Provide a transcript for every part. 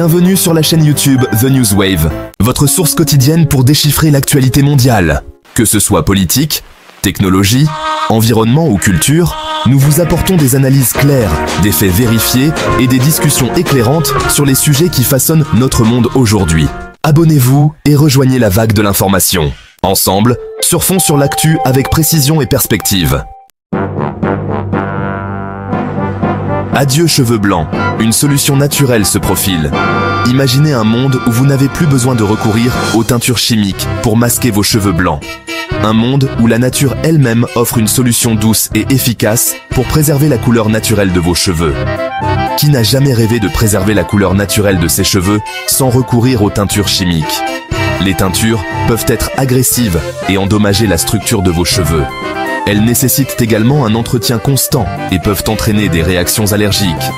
Bienvenue sur la chaîne YouTube The News Wave, votre source quotidienne pour déchiffrer l'actualité mondiale. Que ce soit politique, technologie, environnement ou culture, nous vous apportons des analyses claires, des faits vérifiés et des discussions éclairantes sur les sujets qui façonnent notre monde aujourd'hui. Abonnez-vous et rejoignez la vague de l'information. Ensemble, surfons sur l'actu avec précision et perspective. Adieu cheveux blancs, une solution naturelle se profile. Imaginez un monde où vous n'avez plus besoin de recourir aux teintures chimiques pour masquer vos cheveux blancs. Un monde où la nature elle-même offre une solution douce et efficace pour préserver la couleur naturelle de vos cheveux. Qui n'a jamais rêvé de préserver la couleur naturelle de ses cheveux sans recourir aux teintures chimiques? Les teintures peuvent être agressives et endommager la structure de vos cheveux. Elles nécessitent également un entretien constant et peuvent entraîner des réactions allergiques.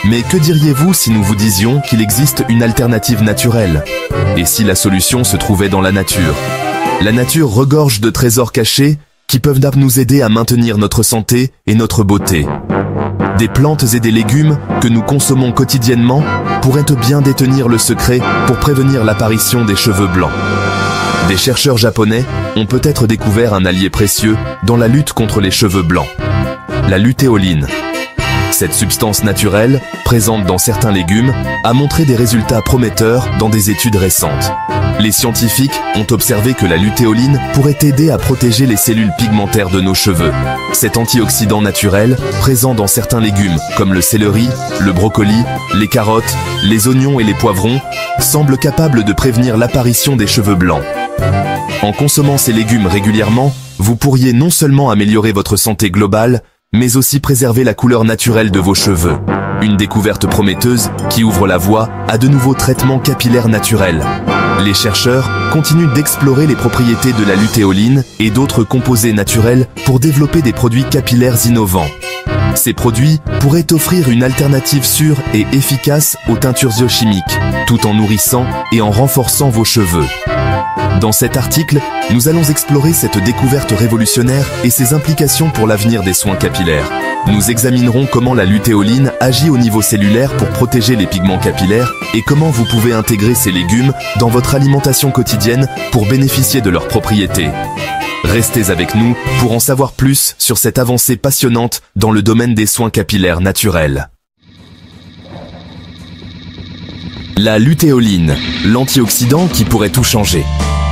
Mais que diriez-vous si nous vous disions qu'il existe une alternative naturelle? Et si la solution se trouvait dans la nature? La nature regorge de trésors cachés qui peuvent nous aider à maintenir notre santé et notre beauté. Des plantes et des légumes que nous consommons quotidiennement pourraient bien détenir le secret pour prévenir l'apparition des cheveux blancs. Des chercheurs japonais ont peut-être découvert un allié précieux dans la lutte contre les cheveux blancs, la lutéoline. Cette substance naturelle, présente dans certains légumes, a montré des résultats prometteurs dans des études récentes. Les scientifiques ont observé que la lutéoline pourrait aider à protéger les cellules pigmentaires de nos cheveux. Cet antioxydant naturel, présent dans certains légumes comme le céleri, le brocoli, les carottes, les oignons et les poivrons, semble capable de prévenir l'apparition des cheveux blancs. En consommant ces légumes régulièrement, vous pourriez non seulement améliorer votre santé globale, mais aussi préserver la couleur naturelle de vos cheveux. Une découverte prometteuse qui ouvre la voie à de nouveaux traitements capillaires naturels. Les chercheurs continuent d'explorer les propriétés de la lutéoline et d'autres composés naturels pour développer des produits capillaires innovants. Ces produits pourraient offrir une alternative sûre et efficace aux teintures biochimiques, tout en nourrissant et en renforçant vos cheveux. Dans cet article, nous allons explorer cette découverte révolutionnaire et ses implications pour l'avenir des soins capillaires. Nous examinerons comment la lutéoline agit au niveau cellulaire pour protéger les pigments capillaires et comment vous pouvez intégrer ces légumes dans votre alimentation quotidienne pour bénéficier de leurs propriétés. Restez avec nous pour en savoir plus sur cette avancée passionnante dans le domaine des soins capillaires naturels. La lutéoline, l'antioxydant qui pourrait tout changer.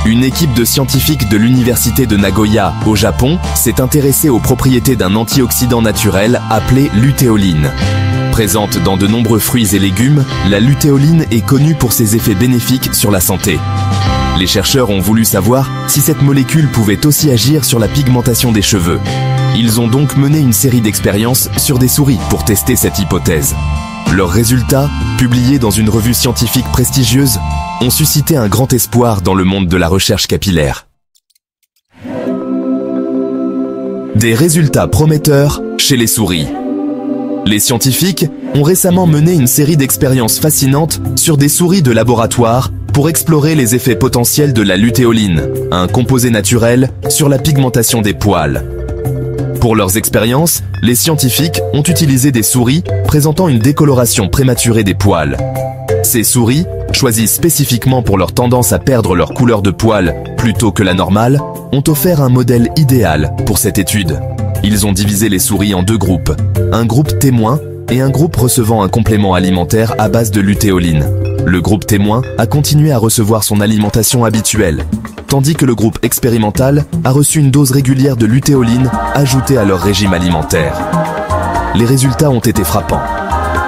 Une équipe de scientifiques de l'université de Nagoya, au Japon, s'est intéressée aux propriétés d'un antioxydant naturel appelé lutéoline. Présente dans de nombreux fruits et légumes, la lutéoline est connue pour ses effets bénéfiques sur la santé. Les chercheurs ont voulu savoir si cette molécule pouvait aussi agir sur la pigmentation des cheveux. Ils ont donc mené une série d'expériences sur des souris pour tester cette hypothèse. Leurs résultats, publiés dans une revue scientifique prestigieuse, ont suscité un grand espoir dans le monde de la recherche capillaire. Des résultats prometteurs chez les souris. Les scientifiques ont récemment mené une série d'expériences fascinantes sur des souris de laboratoire pour explorer les effets potentiels de la lutéoline, un composé naturel, sur la pigmentation des poils. Pour leurs expériences, les scientifiques ont utilisé des souris présentant une décoloration prématurée des poils. Ces souris, choisies spécifiquement pour leur tendance à perdre leur couleur de poils plutôt que la normale, ont offert un modèle idéal pour cette étude. Ils ont divisé les souris en deux groupes, un groupe témoin et un groupe recevant un complément alimentaire à base de lutéoline. Le groupe témoin a continué à recevoir son alimentation habituelle, tandis que le groupe expérimental a reçu une dose régulière de lutéoline ajoutée à leur régime alimentaire. Les résultats ont été frappants.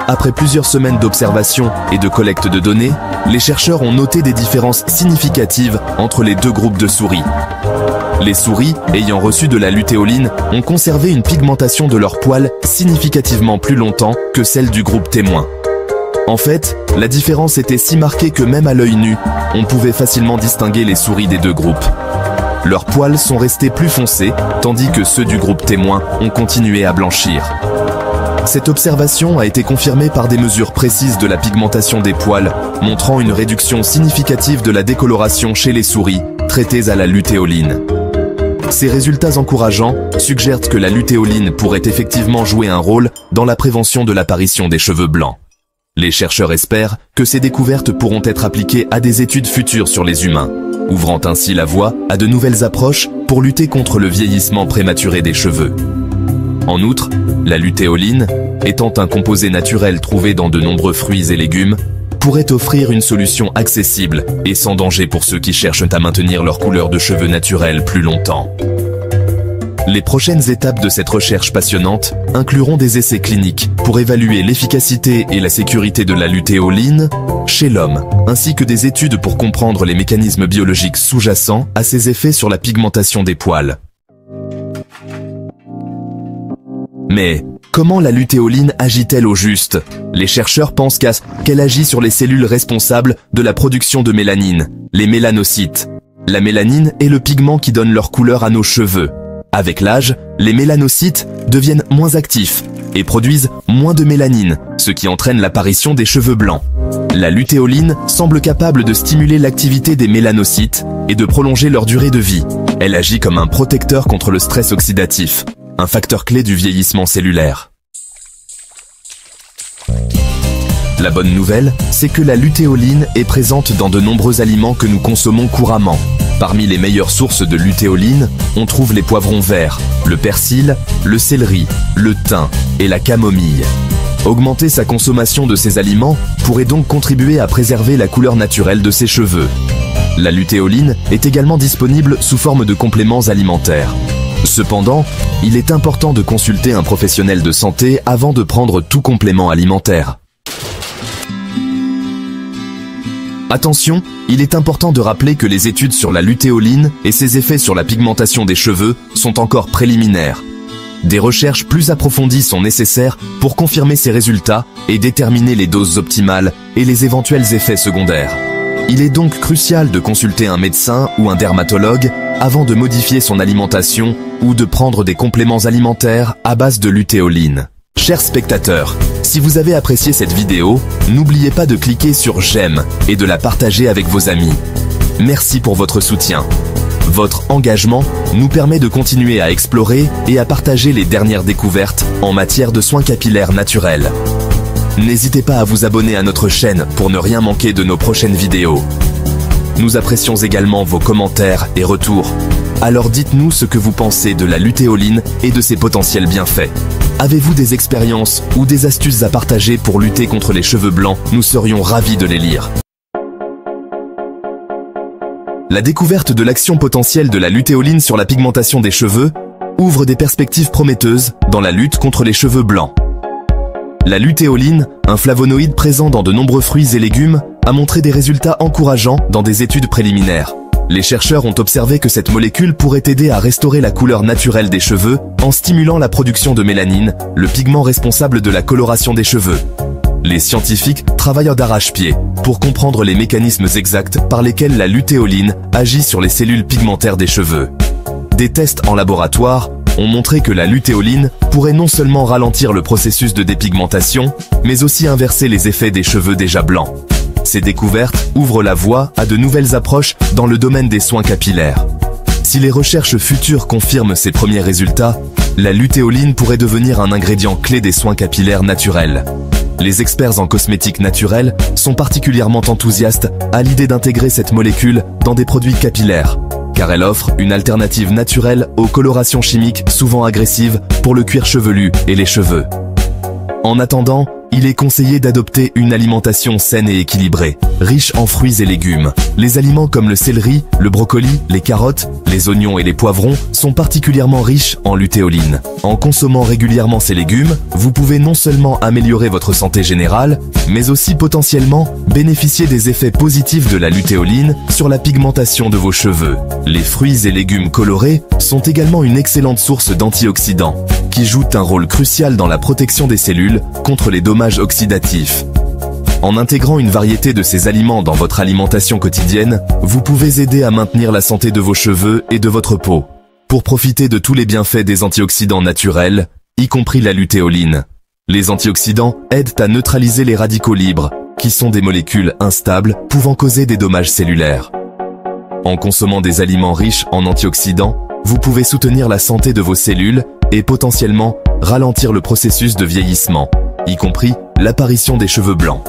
Après plusieurs semaines d'observation et de collecte de données, les chercheurs ont noté des différences significatives entre les deux groupes de souris. Les souris ayant reçu de la lutéoline ont conservé une pigmentation de leurs poils significativement plus longtemps que celle du groupe témoin. En fait, la différence était si marquée que même à l'œil nu, on pouvait facilement distinguer les souris des deux groupes. Leurs poils sont restés plus foncés, tandis que ceux du groupe témoin ont continué à blanchir. Cette observation a été confirmée par des mesures précises de la pigmentation des poils, montrant une réduction significative de la décoloration chez les souris traitées à la lutéoline. Ces résultats encourageants suggèrent que la lutéoline pourrait effectivement jouer un rôle dans la prévention de l'apparition des cheveux blancs. Les chercheurs espèrent que ces découvertes pourront être appliquées à des études futures sur les humains, ouvrant ainsi la voie à de nouvelles approches pour lutter contre le vieillissement prématuré des cheveux. En outre, la lutéoline, étant un composé naturel trouvé dans de nombreux fruits et légumes, pourrait offrir une solution accessible et sans danger pour ceux qui cherchent à maintenir leur couleur de cheveux naturelle plus longtemps. Les prochaines étapes de cette recherche passionnante incluront des essais cliniques pour évaluer l'efficacité et la sécurité de la lutéoline chez l'homme, ainsi que des études pour comprendre les mécanismes biologiques sous-jacents à ses effets sur la pigmentation des poils. Mais comment la lutéoline agit-elle au juste? Les chercheurs pensent qu'elle agit sur les cellules responsables de la production de mélanine, les mélanocytes. La mélanine est le pigment qui donne leur couleur à nos cheveux. Avec l'âge, les mélanocytes deviennent moins actifs et produisent moins de mélanine, ce qui entraîne l'apparition des cheveux blancs. La lutéoline semble capable de stimuler l'activité des mélanocytes et de prolonger leur durée de vie. Elle agit comme un protecteur contre le stress oxydatif, un facteur clé du vieillissement cellulaire. La bonne nouvelle, c'est que la lutéoline est présente dans de nombreux aliments que nous consommons couramment. Parmi les meilleures sources de lutéoline, on trouve les poivrons verts, le persil, le céleri, le thym et la camomille. Augmenter sa consommation de ces aliments pourrait donc contribuer à préserver la couleur naturelle de ses cheveux. La lutéoline est également disponible sous forme de compléments alimentaires. Cependant, il est important de consulter un professionnel de santé avant de prendre tout complément alimentaire. Attention, il est important de rappeler que les études sur la lutéoline et ses effets sur la pigmentation des cheveux sont encore préliminaires. Des recherches plus approfondies sont nécessaires pour confirmer ces résultats et déterminer les doses optimales et les éventuels effets secondaires. Il est donc crucial de consulter un médecin ou un dermatologue avant de modifier son alimentation ou de prendre des compléments alimentaires à base de lutéoline. Chers spectateurs, si vous avez apprécié cette vidéo, n'oubliez pas de cliquer sur j'aime et de la partager avec vos amis. Merci pour votre soutien. Votre engagement nous permet de continuer à explorer et à partager les dernières découvertes en matière de soins capillaires naturels. N'hésitez pas à vous abonner à notre chaîne pour ne rien manquer de nos prochaines vidéos. Nous apprécions également vos commentaires et retours. Alors dites-nous ce que vous pensez de la lutéoline et de ses potentiels bienfaits. Avez-vous des expériences ou des astuces à partager pour lutter contre les cheveux blancs? Nous serions ravis de les lire. La découverte de l'action potentielle de la lutéoline sur la pigmentation des cheveux ouvre des perspectives prometteuses dans la lutte contre les cheveux blancs. La lutéoline, un flavonoïde présent dans de nombreux fruits et légumes, a montré des résultats encourageants dans des études préliminaires. Les chercheurs ont observé que cette molécule pourrait aider à restaurer la couleur naturelle des cheveux en stimulant la production de mélanine, le pigment responsable de la coloration des cheveux. Les scientifiques travaillent d'arrache-pied pour comprendre les mécanismes exacts par lesquels la lutéoline agit sur les cellules pigmentaires des cheveux. Des tests en laboratoire ont montré que la lutéoline pourrait non seulement ralentir le processus de dépigmentation, mais aussi inverser les effets des cheveux déjà blancs. Ces découvertes ouvrent la voie à de nouvelles approches dans le domaine des soins capillaires. Si les recherches futures confirment ces premiers résultats, la lutéoline pourrait devenir un ingrédient clé des soins capillaires naturels. Les experts en cosmétiques naturels sont particulièrement enthousiastes à l'idée d'intégrer cette molécule dans des produits capillaires, car elle offre une alternative naturelle aux colorations chimiques souvent agressives pour le cuir chevelu et les cheveux. En attendant, il est conseillé d'adopter une alimentation saine et équilibrée, riche en fruits et légumes. Les aliments comme le céleri, le brocoli, les carottes, les oignons et les poivrons sont particulièrement riches en lutéoline. En consommant régulièrement ces légumes, vous pouvez non seulement améliorer votre santé générale, mais aussi potentiellement bénéficier des effets positifs de la lutéoline sur la pigmentation de vos cheveux. Les fruits et légumes colorés sont également une excellente source d'antioxydants, qui jouent un rôle crucial dans la protection des cellules contre les dommages oxydatifs. En intégrant une variété de ces aliments dans votre alimentation quotidienne, vous pouvez aider à maintenir la santé de vos cheveux et de votre peau. Pour profiter de tous les bienfaits des antioxydants naturels, y compris la lutéoline. Les antioxydants aident à neutraliser les radicaux libres, qui sont des molécules instables pouvant causer des dommages cellulaires. En consommant des aliments riches en antioxydants, vous pouvez soutenir la santé de vos cellules et potentiellement ralentir le processus de vieillissement. y compris l'apparition des cheveux blancs.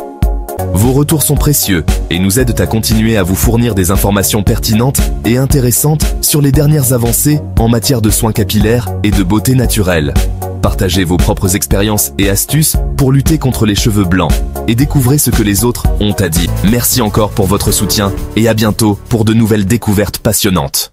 Vos retours sont précieux et nous aident à continuer à vous fournir des informations pertinentes et intéressantes sur les dernières avancées en matière de soins capillaires et de beauté naturelle. Partagez vos propres expériences et astuces pour lutter contre les cheveux blancs et découvrez ce que les autres ont à dire. Merci encore pour votre soutien et à bientôt pour de nouvelles découvertes passionnantes.